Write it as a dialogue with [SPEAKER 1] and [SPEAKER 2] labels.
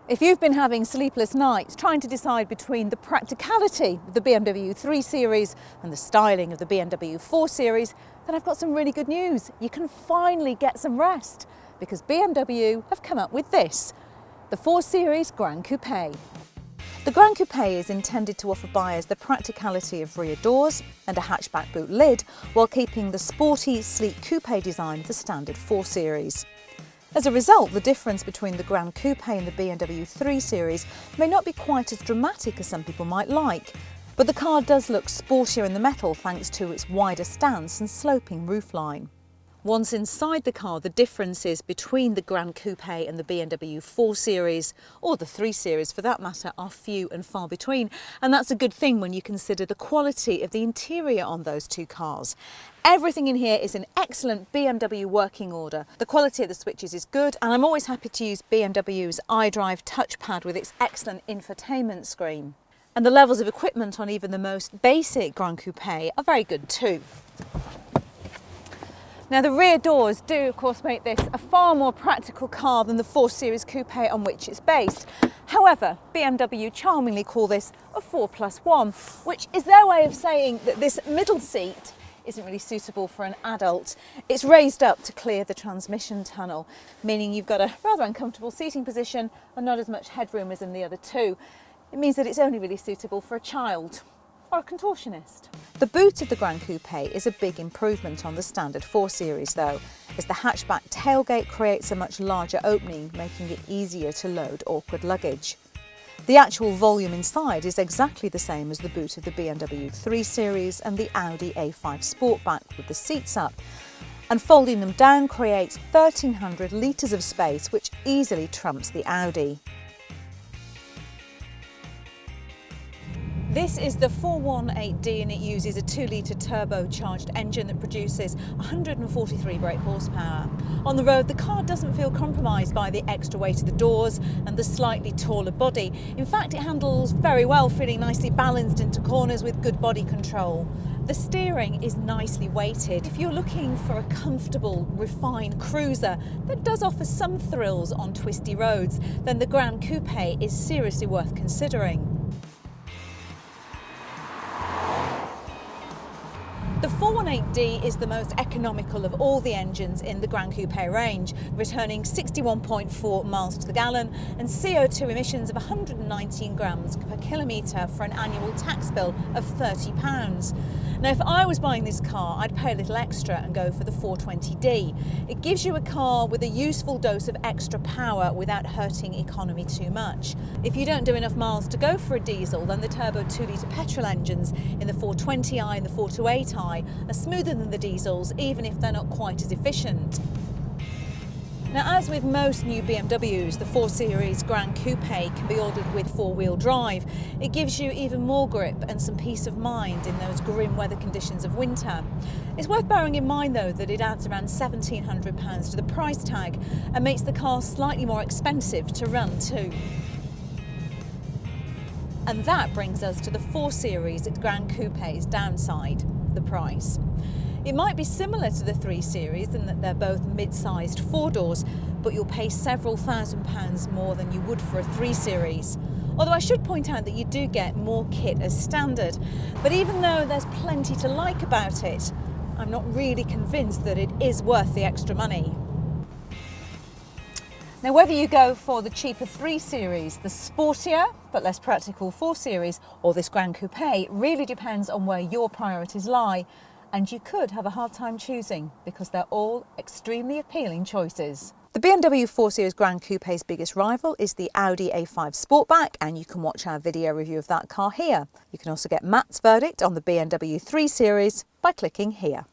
[SPEAKER 1] If you've been having sleepless nights trying to decide between the practicality of the BMW 3 Series and the styling of the BMW 4 Series, then I've got some really good news. You can finally get some rest because BMW have come up with this, the 4 Series Gran Coupe. The Gran Coupe is intended to offer buyers the practicality of rear doors and a hatchback boot lid while keeping the sporty, sleek coupe design of the standard 4 Series. As a result, the difference between the Gran Coupe and the BMW 3 Series may not be quite as dramatic as some people might like, but the car does look sportier in the metal thanks to its wider stance and sloping roofline. Once inside the car, the differences between the Gran Coupe and the BMW 4 Series, or the 3 Series for that matter, are few and far between. And that's a good thing when you consider the quality of the interior on those two cars. Everything in here is in excellent BMW working order. The quality of the switches is good, and I'm always happy to use BMW's iDrive touchpad with its excellent infotainment screen. And the levels of equipment on even the most basic Gran Coupe are very good too. Now the rear doors do of course make this a far more practical car than the 4 Series Coupe on which it's based. However, BMW charmingly call this a 4+1, which is their way of saying that this middle seat isn't really suitable for an adult. It's raised up to clear the transmission tunnel, meaning you've got a rather uncomfortable seating position and not as much headroom as in the other two. It means that it's only really suitable for a child or a contortionist. The boot of the Gran Coupe is a big improvement on the standard 4 Series though, as the hatchback tailgate creates a much larger opening, making it easier to load awkward luggage. The actual volume inside is exactly the same as the boot of the BMW 3 Series and the Audi A5 Sportback with the seats up, and folding them down creates 1,300 litres of space, which easily trumps the Audi. This is the 418D and it uses a 2-litre turbocharged engine that produces 143 brake horsepower. On the road, the car doesn't feel compromised by the extra weight of the doors and the slightly taller body. In fact, it handles very well, feeling nicely balanced into corners with good body control. The steering is nicely weighted. If you're looking for a comfortable, refined cruiser that does offer some thrills on twisty roads, then the Gran Coupe is seriously worth considering. The 418D is the most economical of all the engines in the Gran Coupe range, returning 61.4 miles to the gallon and CO2 emissions of 119 grams per kilometre for an annual tax bill of £30. Now, if I was buying this car, I'd pay a little extra and go for the 420D. It gives you a car with a useful dose of extra power without hurting economy too much. If you don't do enough miles to go for a diesel, then the turbo 2-litre petrol engines in the 420i and the 428i are smoother than the diesels, even if they're not quite as efficient. Now, as with most new BMWs, the 4 Series Gran Coupe can be ordered with 4-wheel drive. It gives you even more grip and some peace of mind in those grim weather conditions of winter. It's worth bearing in mind though that it adds around £1,700 to the price tag and makes the car slightly more expensive to run too. And that brings us to the 4 Series Gran Coupe's downside, the price. It might be similar to the 3 Series in that they're both mid-sized 4-doors, but you'll pay several £1,000s more than you would for a 3 Series. Although I should point out that you do get more kit as standard. But even though there's plenty to like about it, I'm not really convinced that it is worth the extra money. Now, whether you go for the cheaper 3 Series, the sportier but less practical 4 Series, or this Gran Coupe really depends on where your priorities lie. And you could have a hard time choosing because they're all extremely appealing choices. The BMW 4 Series Gran Coupe's biggest rival is the Audi A5 Sportback, and you can watch our video review of that car here. You can also get Matt's verdict on the BMW 3 Series by clicking here.